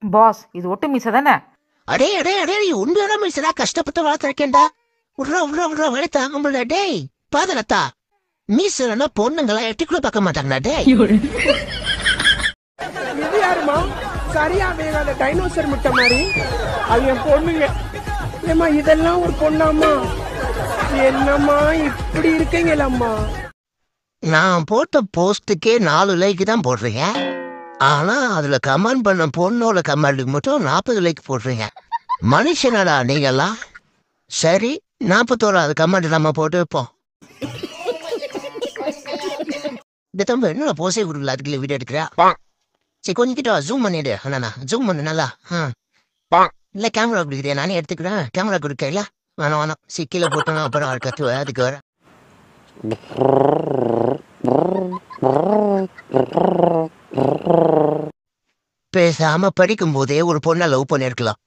Pass இது ஒட்டு மீசை தானே? அடே அடே அடே உண்மையான மீசடா, கஷ்டப்பட்டு வளர்த்திருக்கேன்டா. உட்றா வேலை தாங்க முடியல. டேய் பாதலத்தா, மீசனா பொண்ணுங்களா எட்டிக்குள்ள பார்க்க மாட்டாங்கடா. டேய் இது யாருமா சரியா வேகாத டைனோசர் முட்டை மாதிரி? அது என் பொண்ணுங்க. ஏமா இதெல்லாம் ஒரு பொண்ணாமா? என்னம்மா இப்படி இருக்கீங்களம்மா? நான் போட்ட போஸ்டுக்கே 4 லைக் தான் போடுறீங்க. ஆனா அதுல கமெண்ட் பண்ண பொண்ணோட கமெண்ட்டுக்கு மட்டும் 40 லைக் போடுறீங்க. மனுஷனடா நீங்கெல்லாம். சரி 41வது கமெண்ட் நம்ம போட்டு வைப்போம். இந்த தம்பி என்ன போசே கொடுக்கல, அதுக்குள்ள வீடியோ எடுக்கிறா? சரி கொஞ்சம் கிட்ட ஜூம் பண்ணிடு. அண்ணா ஜூம் பண்ணு நல்லா. இல்ல கேமரா கொடுக்குறியா? நானே எடுத்துக்கிறேன். கேமரா கொடுக்கல வேணாம் சிக்கில போட்டோன்னா அப்புறம் கத்துவ. அதுக்கு வர பேசாம படிக்கும் போதே ஒரு பொண்ணை லவ் பண்ணிருக்கலாம்.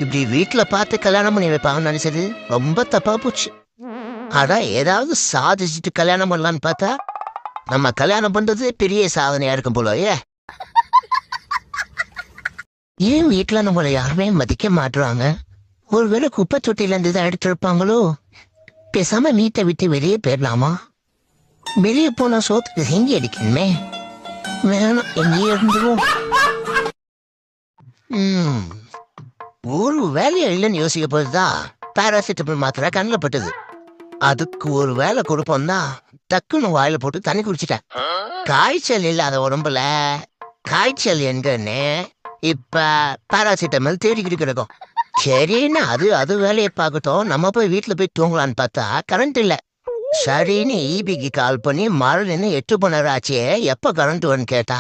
இப்படி வீட்டுல பார்த்து கல்யாணம் பண்ணி வைப்பாங்கன்னு நினைச்சது ரொம்ப தப்பா போச்சு. அதான் ஏதாவது சாதிச்சுட்டு கல்யாணம் பண்ணலான்னு பார்த்தா நம்ம கல்யாணம் பண்றது பெரிய சாதனையா இருக்கும் போல. ஏன் வீட்டுல நம்மளை யாருமே மதிக்க மாட்டுறாங்க? ஒருவேளை குப்பை தொட்டில இருந்து தான் எடுத்திருப்பாங்களோ? பேசாம வீட்டை விட்டு வெளியே போயிடலாமா? வெளியே போனா சோத்துக்கு செஞ்சு அடிக்கணுமே. வேணாம் எங்கேயே இருந்துரும். ஒரு வேலையா இல்லைன்னு யோசிக்க போதுதான் பாராசிட்டமல் மாத்திரை கண்ணில் பட்டது. அதுக்கு ஒரு வேலை கொடுப்போம் தான் டக்குன்னு வாயில போட்டு தண்ணி குடிச்சிட்டேன். காய்ச்சல் இல்லாத உடம்புல காய்ச்சல் எங்கன்னு இப்ப பாராசிட்டமல் தேடிக்கிட்டு கிடக்கும். சரின்னு அது வேலையை பார்க்கட்டும், நம்ம போய் வீட்டுல போய் தூங்கலான்னு பார்த்தா கரண்ட் இல்ல. சரின்னு ஈபிக்கு கால் பண்ணி மறுன்னு 8 மணி நேரம் ஆச்சே, எப்ப கரண்ட் வரும்னு கேட்டா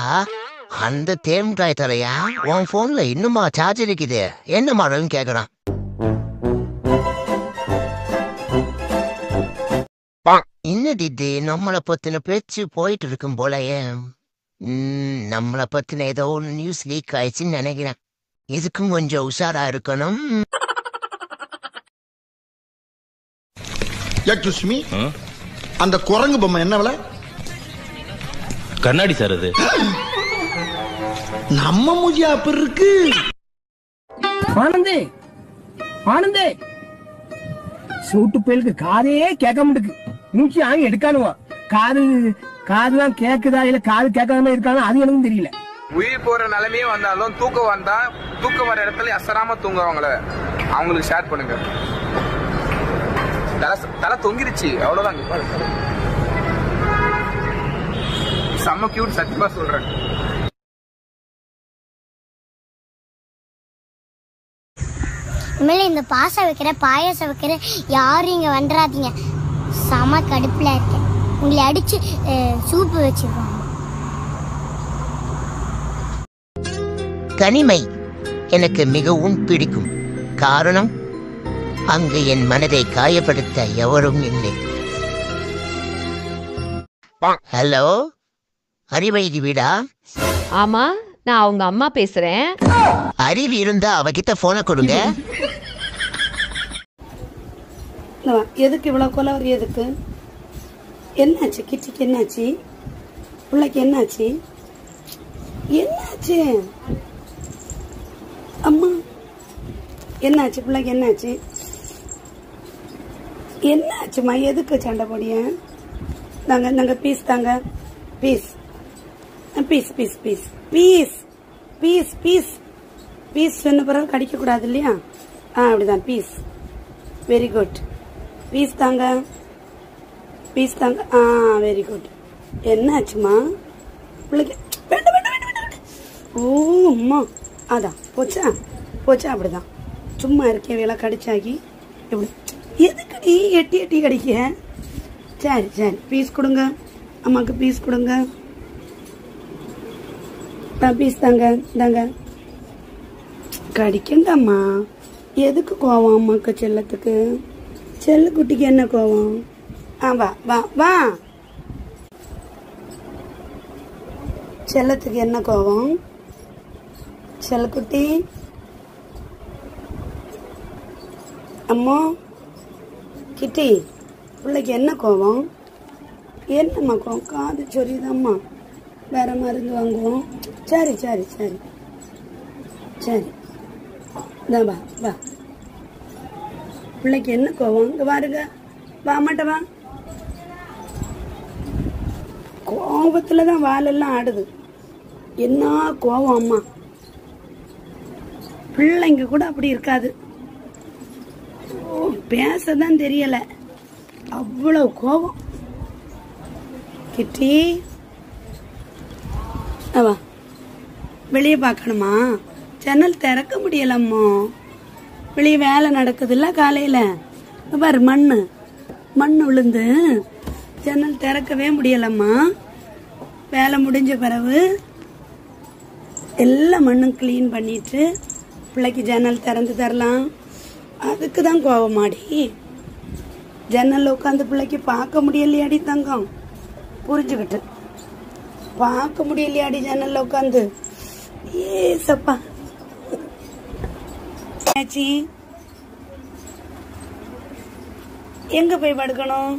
அந்த தேம்காய் தலையா உன் போன்ல இன்னுமா சார்ஜ் இருக்குது, என்ன மாடல்னு கேக்குறான். இன்னது நம்மளை பத்தின பேச்சு போயிட்டு இருக்கும் போலயே. நம்மளை பத்தின ஏதோ ஒரு நியூஸ் லீக் ஆயிடுச்சுன்னு நினைக்கிறேன். இதுக்கும் கொஞ்சம் உஷாரா இருக்கணும். அந்த குரங்கு பொம்மை என்ன விலை? கண்ணாடி சார் அது. நம்ம மூஜியா அப்படி இருக்கு. ஆனந்தே ஆனந்தே சூட்டு பேருக்கு காதே கேட்க முடியுது. மூச்சு ஆங்கி எடுக்கானுவா. காதுதான் கேக்குதா இல்ல காது கேட்காம இருக்கானு அது எனக்கும் தெரியல. உயிர் போற நிலைமையே வந்தாலும் தூக்கம் வந்தா தூக்கம் வர இடத்துல அசராம தூங்குறவங்கள அவங்களுக்கு ஷேர் பண்ணுங்க. தலை தொங்கிருச்சு அவ்வளவுதான். செம்ம கியூட் சத்தியமா சொல்றேன். இனிமேல் இந்த பாசம் வைக்கிற பாயாசம் வைக்கிற யாரும் இங்க வந்துடாதீங்க. செம கடுப்புல இருக்கேன். உங்களை அடிச்சு சூப்பு வச்சிருவாங்க. தனிமை எனக்கு மிகவும் பிடிக்கும். காரணம் அங்கு என் மனதை காயப்படுத்த எவரும் இல்லை. ஹலோ, அறிவைதி வீடா? ஆமா, நான் அவங்க அம்மா பேசுறேன். அறிவு இருந்தா அவகிட்ட போனை கொடுங்க. எதுக்கு இவ்வளவு கொலவரி? எதுக்கு? என்னாச்சு? கிட்டிக்கு என்னாச்சு? பிள்ளைக்கு என்னாச்சு? என்னாச்சு அம்மா? என்னாச்சு பிள்ளைக்கு? என்னாச்சு? என்னாச்சுமா? எதுக்கு சண்டை போடிய? நாங்க பீஸ் தாங்க. Piece piece piece piece piece piece piece piece சொன்ன பிறகு கடிக்க கூடாது இல்லையா? அப்படிதான். பீஸ். Very good. பீஸ் தாங்க. பீஸ் தாங்க. Very good. என்னாச்சுமா பிள்ளைக்கு? ஓ அம்மா, அதான் போச்சா போச்சா. அப்படிதான் சும்மா இருக்கேன். வேலை கடிச்சாக்கி எப்படி? எதுக்கடி எட்டி எட்டி கடிக்க? சரி சரி, பீஸ் கொடுங்க அம்மாக்கு. பீஸ் கொடுங்க. பீஸ் தாங்க. தாங்க கடிக்கண்டாம்மா. எதுக்கு கோவம் அம்மாக்கு? செல்லத்துக்கு செல்லக்குட்டிக்கு என்ன கோவம்? வா வா வா. செல்லத்துக்கு என்ன கோவம்? செல்லக்குட்டி அம்மா கிட்டி பிள்ளைக்கு என்ன கோவம்? என்னம்மா கோவம்? காது சொரியுதாம்மா. வேற மருந்து வாங்குவோம். சரி சரி சரி சரி இந்த வா வா. பிள்ளைக்கு என்ன கோவம்? இங்க பாருங்க, வா மாட்ட வா. கோபத்துலதான் வாலெல்லாம் ஆடுது. என்ன கோவம் அம்மா. பிள்ளைங்க கூட அப்படி இருக்காது. பேசதான் தெரியல, அவ்வளவு கோபம். கிட்டி அவா வெளியே பார்க்கணுமா? ஜன்னல் திறக்க முடியலம்மோ. வெளியே வேலை நடக்குதுல்ல காலையில. பாரு மண்ணு விழுந்து ஜன்னல் திறக்கவே முடியலம்மா. வேலை முடிஞ்ச பிறகு எல்லா மண்ணும் கிளீன் பண்ணிட்டு பிள்ளைக்கு ஜன்னல் திறந்து தரலாம். அதுக்கு தான் கோவமாடி. ஜன்னல்ல உட்காந்து பிள்ளைக்கு பார்க்க முடியலையாடி தங்கம்? புரிஞ்சுக்கிட்டு பார்க்க முடியலையாடி ஜன்னல்ல உட்காந்து? ஏசப்பா. எங்க போய் படுக்கணும்?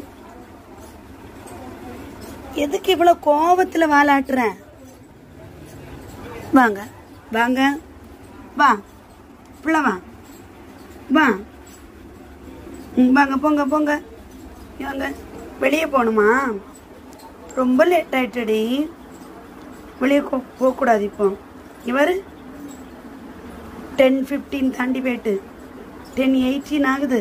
எதுக்கு இவ்வளவு கோபத்துல வாலாட்டுற? வாங்க வாங்க வா பிள்ளை வா வா. வாங்க போங்க போங்க. வாங்க வெளியே போகணுமா? ரொம்ப லேட் ஆயிட்டடி. வெளியே போகக்கூடாது இப்போ. இவர் 10:15 தாண்டி போயிட்டு 10:18 ஆகுது.